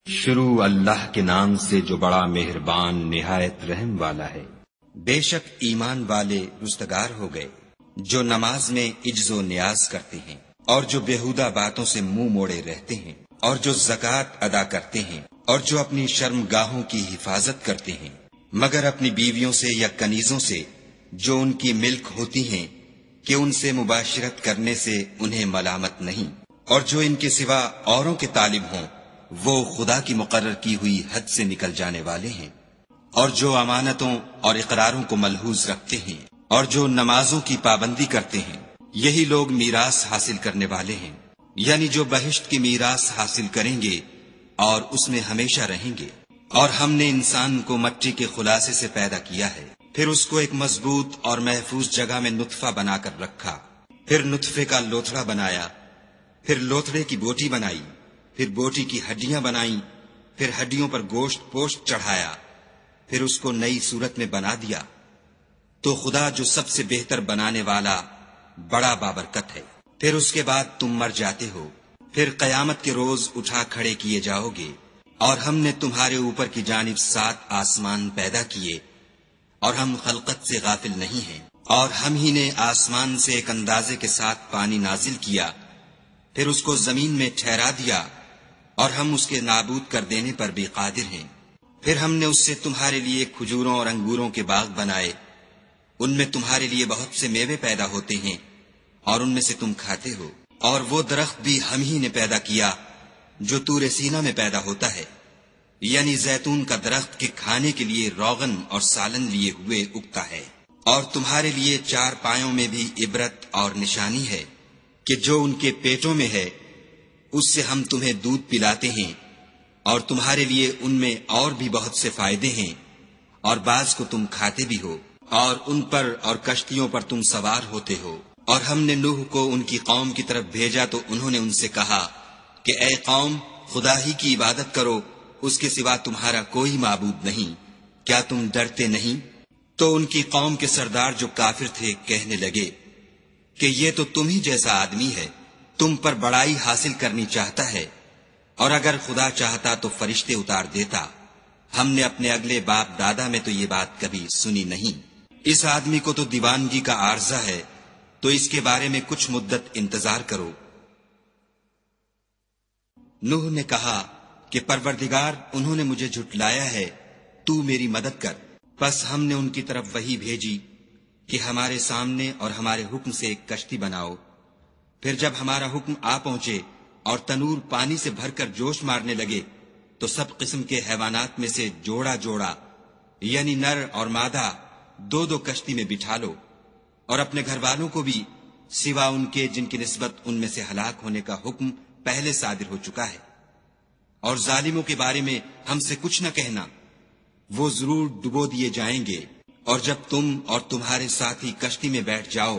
شروع اللہ کے نام سے جو بڑا مہربان نہایت رحم والا ہے۔ بے شک ایمان والے رستگار ہو گئے جو نماز میں عجز و نیاز کرتے ہیں اور جو بیہودہ باتوں سے منہ موڑے رہتے ہیں اور جو زکوٰۃ ادا کرتے ہیں اور جو اپنی شرم گاہوں کی حفاظت کرتے ہیں مگر اپنی بیویوں سے یا کنیزوں سے جو ان کی ملک ہوتی ہیں کہ ان سے مباشرت کرنے سے انہیں ملامت نہیں، اور جو ان کے سوا اوروں کے طالب ہوں وہ خدا کی مقرر کی ہوئی حد سے نکل جانے والے ہیں، اور جو امانتوں اور اقراروں کو ملحوظ رکھتے ہیں اور جو نمازوں کی پابندی کرتے ہیں، یہی لوگ میراث حاصل کرنے والے ہیں، یعنی جو بہشت کی میراث حاصل کریں گے اور اس میں ہمیشہ رہیں گے۔ اور ہم نے انسان کو مٹی کے خلاصے سے پیدا کیا ہے، پھر اس کو ایک مضبوط اور محفوظ جگہ میں نطفہ بنا کر رکھا، پھر نطفے کا لوتھڑا بنایا، پھر لوتھڑے کی بوٹی بنائی، پھر بوٹی کی ہڈیاں بنائیں، پھر ہڈیوں پر گوشت پوشت چڑھایا، پھر اس کو نئی صورت میں بنا دیا۔ تو خدا جو سب سے بہتر بنانے والا بڑا بابرکت ہے۔ پھر اس کے بعد تم مر جاتے ہو، پھر قیامت کے روز اٹھا کھڑے کیے جاؤ گے، اور ہم نے تمہارے اوپر کی جانب 7 آسمان پیدا کیے، اور ہم خلقت سے غافل نہیں ہیں، اور ہم ہی نے آسمان سے ایک اندازے کے ساتھ پانی نازل کیا، پھر اس کو زمین میں ٹھہرا دیا، اور ہم اس کے نابود کر دینے پر بھی قادر ہیں۔ پھر ہم نے اس سے تمہارے لیے کھجوروں اور انگوروں کے باغ بنائے، ان میں تمہارے لیے بہت سے میوے پیدا ہوتے ہیں اور ان میں سے تم کھاتے ہو۔ اور وہ درخت بھی ہم ہی نے پیدا کیا جو طور سینا میں پیدا ہوتا ہے، یعنی زیتون کا درخت کے کھانے کے لیے روغن اور سالن لیے ہوئے اگتا ہے۔ اور تمہارے لیے 4 پایوں میں بھی عبرت اور نشانی ہے کہ جو ان کے پیٹوں میں ہے اس سے ہم تمہیں دودھ پلاتے ہیں، اور تمہارے لیے ان میں اور بھی بہت سے فائدے ہیں، اور بعض کو تم کھاتے بھی ہو، اور ان پر اور کشتیوں پر تم سوار ہوتے ہو۔ اور ہم نے نوح کو ان کی قوم کی طرف بھیجا تو انہوں نے ان سے کہا کہ اے قوم، خدا ہی کی عبادت کرو، اس کے سوا تمہارا کوئی معبود نہیں، کیا تم ڈرتے نہیں؟ تو ان کی قوم کے سردار جو کافر تھے کہنے لگے کہ یہ تو تم ہی جیسا آدمی ہے، تم پر بڑائی حاصل کرنی چاہتا ہے، اور اگر خدا چاہتا تو فرشتے اتار دیتا، ہم نے اپنے اگلے باپ دادا میں تو یہ بات کبھی سنی نہیں۔ اس آدمی کو تو دیوانگی کا عارضہ ہے، تو اس کے بارے میں کچھ مدت انتظار کرو۔ نوح نے کہا کہ پروردگار، انہوں نے مجھے جھٹلایا ہے، تو میری مدد کر۔ پس ہم نے ان کی طرف وحی بھیجی کہ ہمارے سامنے اور ہمارے حکم سے ایک کشتی بناؤ۔ پھر جب ہمارا حکم آ پہنچے اور تنور پانی سے بھر کر جوش مارنے لگے تو سب قسم کے حیوانات میں سے جوڑا جوڑا، یعنی نر اور مادہ، 2 کشتی میں بٹھا لو، اور اپنے گھر والوں کو بھی، سوا ان کے جن کی نسبت ان میں سے ہلاک ہونے کا حکم پہلے صادر ہو چکا ہے۔ اور ظالموں کے بارے میں ہم سے کچھ نہ کہنا، وہ ضرور ڈبو دیے جائیں گے۔ اور جب تم اور تمہارے ساتھی کشتی میں بیٹھ جاؤ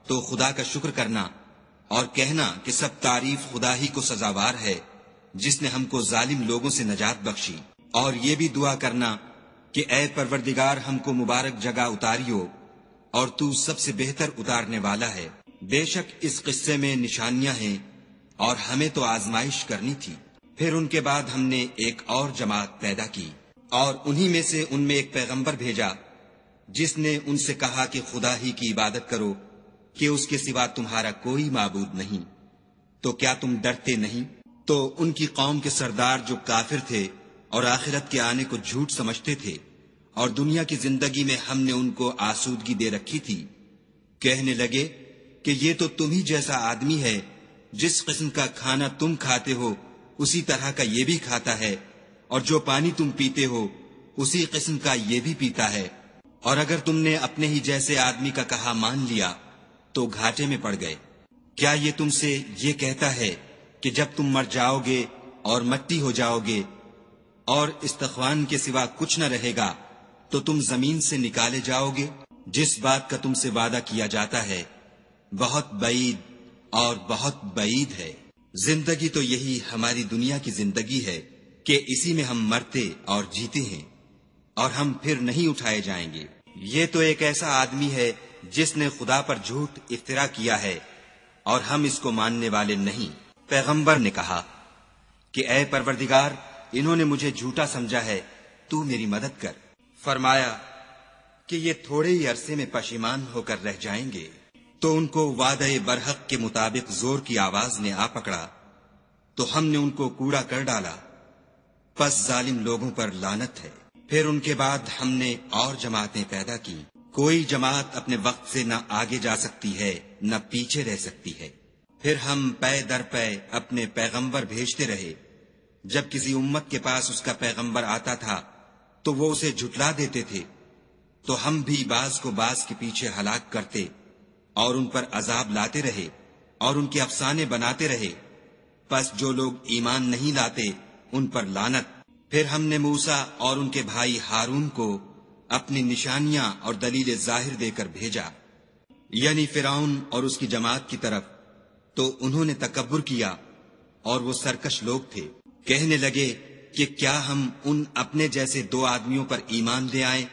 تو خدا کا شکر کرنا اور کہنا کہ سب تعریف خدا ہی کو سزاوار ہے جس نے ہم کو ظالم لوگوں سے نجات بخشی۔ اور یہ بھی دعا کرنا کہ اے پروردگار، ہم کو مبارک جگہ اتاریو، اور تو سب سے بہتر اتارنے والا ہے۔ بے شک اس قصے میں نشانیاں ہیں اور ہمیں تو آزمائش کرنی تھی۔ پھر ان کے بعد ہم نے ایک اور جماعت پیدا کی، اور انہی میں سے ان میں ایک پیغمبر بھیجا جس نے ان سے کہا کہ خدا ہی کی عبادت کرو، کہ اس کے سوا تمہارا کوئی معبود نہیں، تو کیا تم ڈرتے نہیں؟ تو ان کی قوم کے سردار جو کافر تھے اور آخرت کے آنے کو جھوٹ سمجھتے تھے، اور دنیا کی زندگی میں ہم نے ان کو آسودگی دے رکھی تھی، کہنے لگے کہ یہ تو تم ہی جیسا آدمی ہے، جس قسم کا کھانا تم کھاتے ہو اسی طرح کا یہ بھی کھاتا ہے، اور جو پانی تم پیتے ہو اسی قسم کا یہ بھی پیتا ہے، اور اگر تم نے اپنے ہی جیسے آدمی کا کہا مان لیا تو گھاٹے میں پڑ گئے۔ کیا یہ تم سے یہ کہتا ہے کہ جب تم مر جاؤ گے اور مٹی ہو جاؤ گے اور استخوان کے سوا کچھ نہ رہے گا تو تم زمین سے نکالے جاؤ گے؟ جس بات کا تم سے وعدہ کیا جاتا ہے بہت بعید اور بہت بعید ہے۔ زندگی تو یہی ہماری دنیا کی زندگی ہے کہ اسی میں ہم مرتے اور جیتے ہیں، اور ہم پھر نہیں اٹھائے جائیں گے۔ یہ تو ایک ایسا آدمی ہے جس نے خدا پر جھوٹ افترا کیا ہے، اور ہم اس کو ماننے والے نہیں۔ پیغمبر نے کہا کہ اے پروردگار، انہوں نے مجھے جھوٹا سمجھا ہے، تو میری مدد کر۔ فرمایا کہ یہ تھوڑے ہی عرصے میں پشیمان ہو کر رہ جائیں گے۔ تو ان کو وعدہ برحق کے مطابق زور کی آواز نے آ پکڑا تو ہم نے ان کو کوڑا کر ڈالا، پس ظالم لوگوں پر لعنت ہے۔ پھر ان کے بعد ہم نے اور جماعتیں پیدا کی، کوئی جماعت اپنے وقت سے نہ آگے جا سکتی ہے نہ پیچھے رہ سکتی ہے۔ پھر ہم پے در پے اپنے پیغمبر بھیجتے رہے، جب کسی امت کے پاس اس کا پیغمبر آتا تھا تو وہ اسے جھٹلا دیتے تھے، تو ہم بھی بعض کو بعض کے پیچھے ہلاک کرتے اور ان پر عذاب لاتے رہے اور ان کے افسانے بناتے رہے۔ پس جو لوگ ایمان نہیں لاتے ان پر لعنت۔ پھر ہم نے موسیٰ اور ان کے بھائی ہارون کو اپنی نشانیاں اور دلیل ظاہر دے کر بھیجا، یعنی فرعون اور اس کی جماعت کی طرف، تو انہوں نے تکبر کیا اور وہ سرکش لوگ تھے۔ کہنے لگے کہ کیا ہم ان اپنے جیسے دو آدمیوں پر ایمان لے آئیں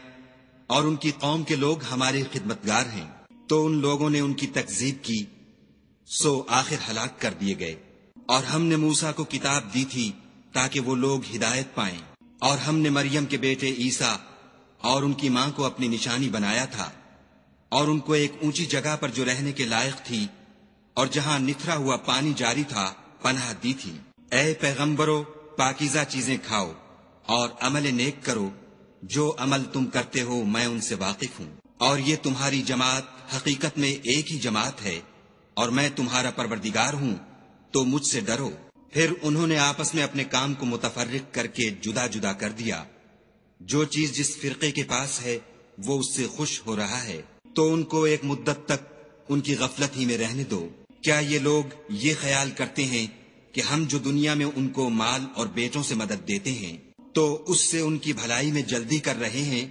اور ان کی قوم کے لوگ ہمارے خدمتگار ہیں؟ تو ان لوگوں نے ان کی تکذیب کی، سو آخر ہلاک کر دیے گئے۔ اور ہم نے موسیٰ کو کتاب دی تھی تاکہ وہ لوگ ہدایت پائیں، اور ہم نے مریم کے بیٹے عیسیٰ اور ان کی ماں کو اپنی نشانی بنایا تھا، اور ان کو ایک اونچی جگہ پر جو رہنے کے لائق تھی اور جہاں نتھرا ہوا پانی جاری تھا پناہ دی تھی۔ اے پیغمبرو، پاکیزہ چیزیں کھاؤ اور عمل نیک کرو، جو عمل تم کرتے ہو میں ان سے واقف ہوں، اور یہ تمہاری جماعت حقیقت میں ایک ہی جماعت ہے، اور میں تمہارا پروردگار ہوں، تو مجھ سے ڈرو۔ پھر انہوں نے آپس میں اپنے کام کو متفرق کر کے جدا جدا کر دیا، جو چیز جس فرقے کے پاس ہے وہ اس سے خوش ہو رہا ہے، تو ان کو ایک مدت تک ان کی غفلت ہی میں رہنے دو۔ کیا یہ لوگ یہ خیال کرتے ہیں کہ ہم جو دنیا میں ان کو مال اور بیٹوں سے مدد دیتے ہیں تو اس سے ان کی بھلائی میں جلدی کر رہے ہیں؟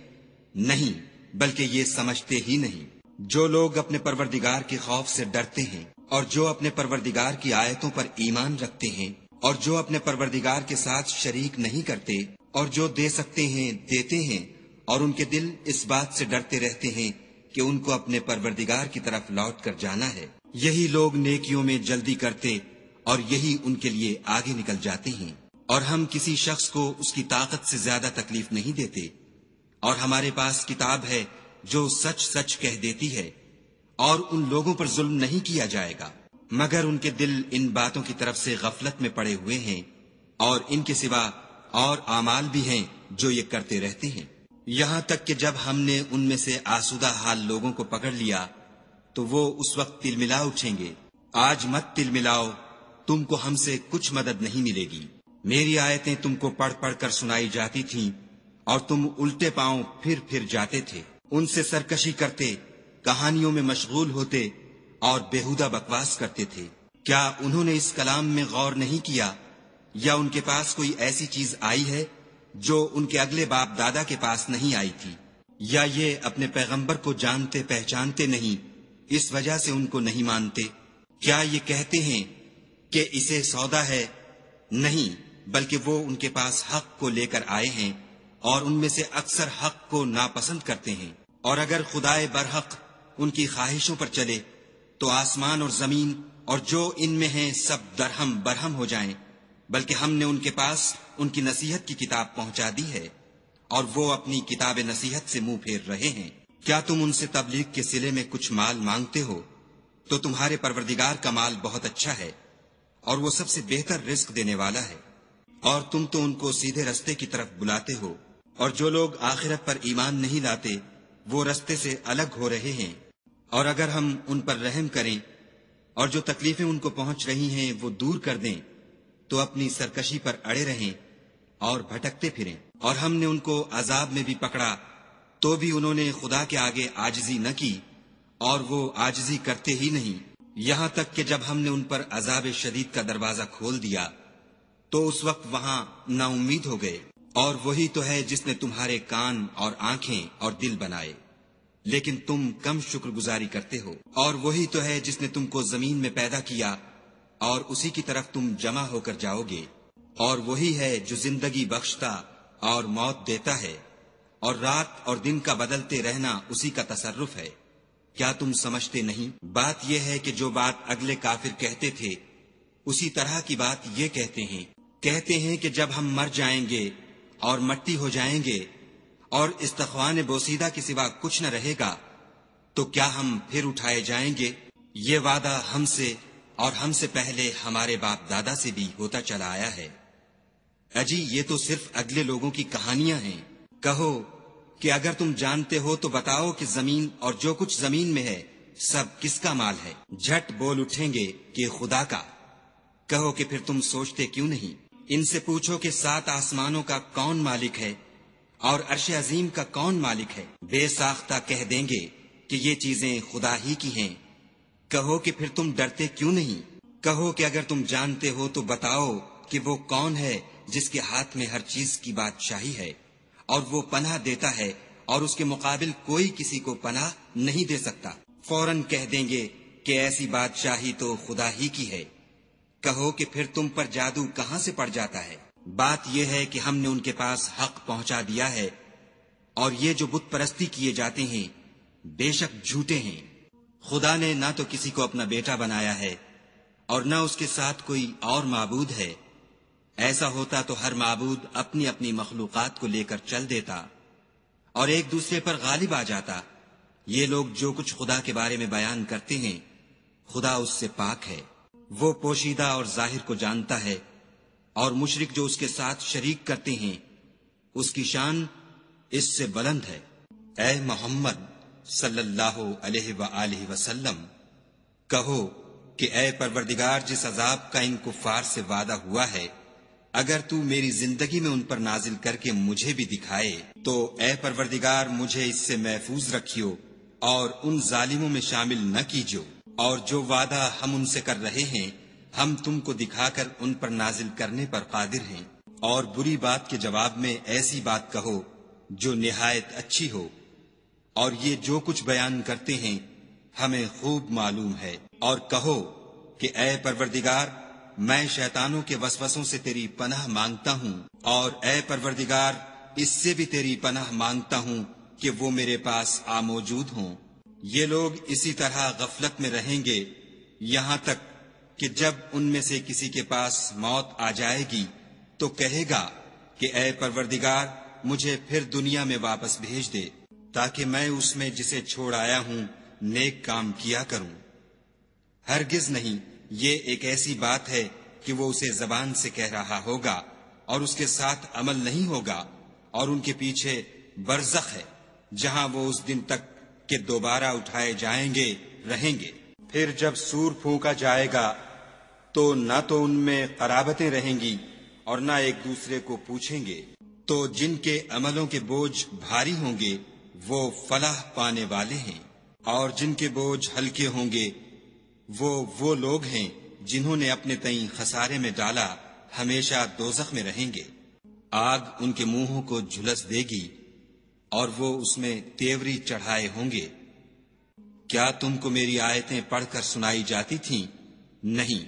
نہیں، بلکہ یہ سمجھتے ہی نہیں۔ جو لوگ اپنے پروردگار کے خوف سے ڈرتے ہیں اور جو اپنے پروردگار کی آیتوں پر ایمان رکھتے ہیں اور جو اپنے پروردگار کے ساتھ شریک نہیں کرتے اور جو دے سکتے ہیں دیتے ہیں، اور ان کے دل اس بات سے ڈرتے رہتے ہیں کہ ان کو اپنے پروردگار کی طرف لوٹ کر جانا ہے، یہی لوگ نیکیوں میں جلدی کرتے اور یہی ان کے لیے آگے نکل جاتے ہیں۔ اور ہم کسی شخص کو اس کی طاقت سے زیادہ تکلیف نہیں دیتے، اور ہمارے پاس کتاب ہے جو سچ سچ کہہ دیتی ہے، اور ان لوگوں پر ظلم نہیں کیا جائے گا، مگر ان کے دل ان باتوں کی طرف سے غفلت میں پڑے ہوئے ہیں، اور ان کے سوا اور اعمال بھی ہیں جو یہ کرتے رہتے ہیں۔ یہاں تک کہ جب ہم نے ان میں سے آسودہ حال لوگوں کو پکڑ لیا تو وہ اس وقت تل ملا اٹھیں گے، آج مت تل ملاؤ، تم کو ہم سے کچھ مدد نہیں ملے گی۔ میری آیتیں تم کو پڑھ پڑھ کر سنائی جاتی تھیں اور تم الٹے پاؤں پھر جاتے تھے، ان سے سرکشی کرتے، کہانیوں میں مشغول ہوتے اور بیہودہ بکواس کرتے تھے۔ کیا انہوں نے اس کلام میں غور نہیں کیا، یا ان کے پاس کوئی ایسی چیز آئی ہے جو ان کے اگلے باپ دادا کے پاس نہیں آئی تھی، یا یہ اپنے پیغمبر کو جانتے پہچانتے نہیں اس وجہ سے ان کو نہیں مانتے؟ کیا یہ کہتے ہیں کہ اسے سودا ہے؟ نہیں، بلکہ وہ ان کے پاس حق کو لے کر آئے ہیں، اور ان میں سے اکثر حق کو ناپسند کرتے ہیں۔ اور اگر خدائے برحق ان کی خواہشوں پر چلے تو آسمان اور زمین اور جو ان میں ہیں سب درہم برہم ہو جائیں، بلکہ ہم نے ان کے پاس ان کی نصیحت کی کتاب پہنچا دی ہے، اور وہ اپنی کتاب نصیحت سے منہ پھیر رہے ہیں۔ کیا تم ان سے تبلیغ کے صلے میں کچھ مال مانگتے ہو؟ تو تمہارے پروردگار کا مال بہت اچھا ہے، اور وہ سب سے بہتر رزق دینے والا ہے، اور تم تو ان کو سیدھے رستے کی طرف بلاتے ہو، اور جو لوگ آخرت پر ایمان نہیں لاتے وہ رستے سے الگ ہو رہے ہیں۔ اور اگر ہم ان پر رحم کریں اور جو تکلیفیں ان کو پہنچ رہی ہیں وہ دور کر دیں تو اپنی سرکشی پر اڑے رہیں اور بھٹکتے پھریں۔ اور ہم نے ان کو عذاب میں بھی پکڑا تو بھی انہوں نے خدا کے آگے عاجزی نہ کی، اور وہ عاجزی کرتے ہی نہیں، یہاں تک کہ جب ہم نے ان پر عذاب شدید کا دروازہ کھول دیا تو اس وقت وہاں نا امید ہو گئے۔ اور وہی تو ہے جس نے تمہارے کان اور آنکھیں اور دل بنائے، لیکن تم کم شکر گزاری کرتے ہو۔ اور وہی تو ہے جس نے تم کو زمین میں پیدا کیا اور اسی کی طرف تم جمع ہو کر جاؤ گے۔ اور وہی ہے جو زندگی بخشتا اور موت دیتا ہے، اور رات اور دن کا بدلتے رہنا اسی کا تصرف ہے۔ کیا تم سمجھتے نہیں؟ بات یہ ہے کہ جو بات اگلے کافر کہتے تھے اسی طرح کی بات یہ کہتے ہیں۔ کہتے ہیں کہ جب ہم مر جائیں گے اور مٹی ہو جائیں گے اور استخوان بوسیدہ کے سوا کچھ نہ رہے گا تو کیا ہم پھر اٹھائے جائیں گے؟ یہ وعدہ ہم سے اور ہم سے پہلے ہمارے باپ دادا سے بھی ہوتا چلا آیا ہے۔ اجی یہ تو صرف اگلے لوگوں کی کہانیاں ہیں۔ کہو کہ اگر تم جانتے ہو تو بتاؤ کہ زمین اور جو کچھ زمین میں ہے سب کس کا مال ہے؟ جھٹ بول اٹھیں گے کہ خدا کا۔ کہو کہ پھر تم سوچتے کیوں نہیں؟ ان سے پوچھو کہ 7 آسمانوں کا کون مالک ہے اور عرش عظیم کا کون مالک ہے؟ بے ساختہ کہہ دیں گے کہ یہ چیزیں خدا ہی کی ہیں۔ کہو کہ پھر تم ڈرتے کیوں نہیں؟ کہو کہ اگر تم جانتے ہو تو بتاؤ کہ وہ کون ہے جس کے ہاتھ میں ہر چیز کی بادشاہی ہے اور وہ پناہ دیتا ہے اور اس کے مقابل کوئی کسی کو پناہ نہیں دے سکتا۔ فوراً کہہ دیں گے کہ ایسی بادشاہی تو خدا ہی کی ہے۔ کہو کہ پھر تم پر جادو کہاں سے پڑ جاتا ہے؟ بات یہ ہے کہ ہم نے ان کے پاس حق پہنچا دیا ہے اور یہ جو بت پرستی کیے جاتے ہیں بے شک جھوٹے ہیں۔ خدا نے نہ تو کسی کو اپنا بیٹا بنایا ہے اور نہ اس کے ساتھ کوئی اور معبود ہے۔ ایسا ہوتا تو ہر معبود اپنی اپنی مخلوقات کو لے کر چل دیتا اور ایک دوسرے پر غالب آ جاتا۔ یہ لوگ جو کچھ خدا کے بارے میں بیان کرتے ہیں خدا اس سے پاک ہے، وہ پوشیدہ اور ظاہر کو جانتا ہے، اور مشرک جو اس کے ساتھ شریک کرتے ہیں اس کی شان اس سے بلند ہے۔ اے محمد صلی اللہ علیہ وآلہ وسلم، کہو کہ اے پروردگار، جس عذاب کا ان کفار سے وعدہ ہوا ہے اگر تو میری زندگی میں ان پر نازل کر کے مجھے بھی دکھائے تو اے پروردگار مجھے اس سے محفوظ رکھیو اور ان ظالموں میں شامل نہ کیجو، اور جو وعدہ ہم ان سے کر رہے ہیں ہم تم کو دکھا کر ان پر نازل کرنے پر قادر ہیں۔ اور بری بات کے جواب میں ایسی بات کہو جو نہایت اچھی ہو، اور یہ جو کچھ بیان کرتے ہیں ہمیں خوب معلوم ہے۔ اور کہو کہ اے پروردگار، میں شیطانوں کے وسوسوں سے تیری پناہ مانگتا ہوں، اور اے پروردگار اس سے بھی تیری پناہ مانگتا ہوں کہ وہ میرے پاس آ موجود ہوں۔ یہ لوگ اسی طرح غفلت میں رہیں گے یہاں تک کہ جب ان میں سے کسی کے پاس موت آ جائے گی تو کہے گا کہ اے پروردگار مجھے پھر دنیا میں واپس بھیج دے تاکہ میں اس میں جسے چھوڑ آیا ہوں نیک کام کیا کروں۔ ہرگز نہیں، یہ ایک ایسی بات ہے کہ وہ اسے زبان سے کہہ رہا ہوگا اور اس کے ساتھ عمل نہیں ہوگا، اور ان کے پیچھے برزخ ہے جہاں وہ اس دن تک کہ دوبارہ اٹھائے جائیں گے رہیں گے۔ پھر جب سور پھونکا جائے گا تو نہ تو ان میں قرابتیں رہیں گی اور نہ ایک دوسرے کو پوچھیں گے۔ تو جن کے عملوں کے بوجھ بھاری ہوں گے وہ فلاح پانے والے ہیں، اور جن کے بوجھ ہلکے ہوں گے وہ لوگ ہیں جنہوں نے اپنے تئیں خسارے میں ڈالا، ہمیشہ دوزخ میں رہیں گے۔ آگ ان کے منہوں کو جھلس دے گی اور وہ اس میں تیوری چڑھائے ہوں گے۔ کیا تم کو میری آیتیں پڑھ کر سنائی جاتی تھیں؟ نہیں،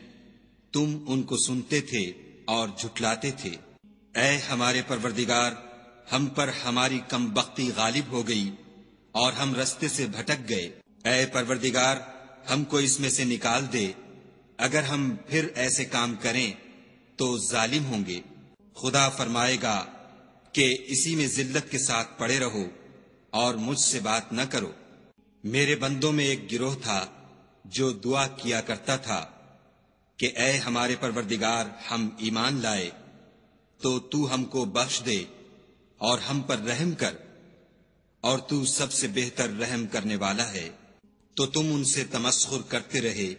تم ان کو سنتے تھے اور جھٹلاتے تھے۔ اے ہمارے پروردگار، ہم پر ہماری کم بختی غالب ہو گئی اور ہم رستے سے بھٹک گئے۔ اے پروردگار ہم کو اس میں سے نکال دے، اگر ہم پھر ایسے کام کریں تو ظالم ہوں گے۔ خدا فرمائے گا کہ اسی میں ذلت کے ساتھ پڑے رہو اور مجھ سے بات نہ کرو۔ میرے بندوں میں ایک گروہ تھا جو دعا کیا کرتا تھا کہ اے ہمارے پروردگار ہم ایمان لائے تو ہم کو بخش دے اور ہم پر رحم کر، اور تو سب سے بہتر رحم کرنے والا ہے۔ تو تم ان سے تمسخر کرتے رہے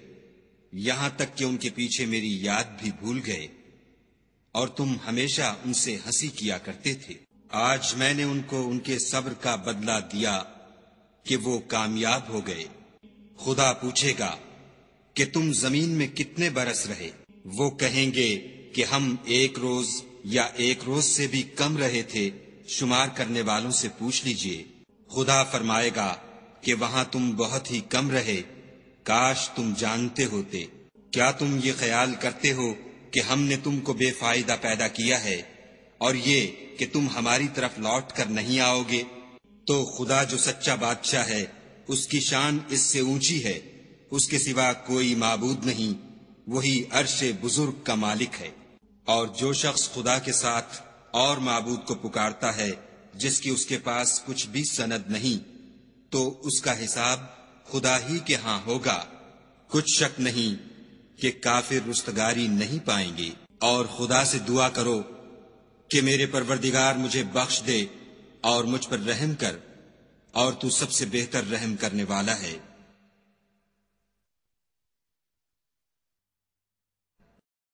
یہاں تک کہ ان کے پیچھے میری یاد بھی بھول گئے، اور تم ہمیشہ ان سے ہنسی کیا کرتے تھے۔ آج میں نے ان کو ان کے صبر کا بدلہ دیا کہ وہ کامیاب ہو گئے۔ خدا پوچھے گا کہ تم زمین میں کتنے برس رہے؟ وہ کہیں گے کہ ہم 1 روز یا 1 روز سے بھی کم رہے تھے، شمار کرنے والوں سے پوچھ لیجئے۔ خدا فرمائے گا کہ وہاں تم بہت ہی کم رہے، کاش تم جانتے ہوتے۔ کیا تم یہ خیال کرتے ہو کہ ہم نے تم کو بے فائدہ پیدا کیا ہے اور یہ کہ تم ہماری طرف لوٹ کر نہیں آؤ گے؟ تو خدا جو سچا بادشاہ ہے اس کی شان اس سے اونچی ہے، اس کے سوا کوئی معبود نہیں، وہی عرش بزرگ کا مالک ہے۔ اور جو شخص خدا کے ساتھ اور معبود کو پکارتا ہے جس کی اس کے پاس کچھ بھی سند نہیں، تو اس کا حساب خدا ہی کے ہاں ہوگا۔ کچھ شک نہیں کہ کافر رستگاری نہیں پائیں گے۔ اور خدا سے دعا کرو کہ میرے پروردگار مجھے بخش دے اور مجھ پر رحم کر، اور تو سب سے بہتر رحم کرنے والا ہے۔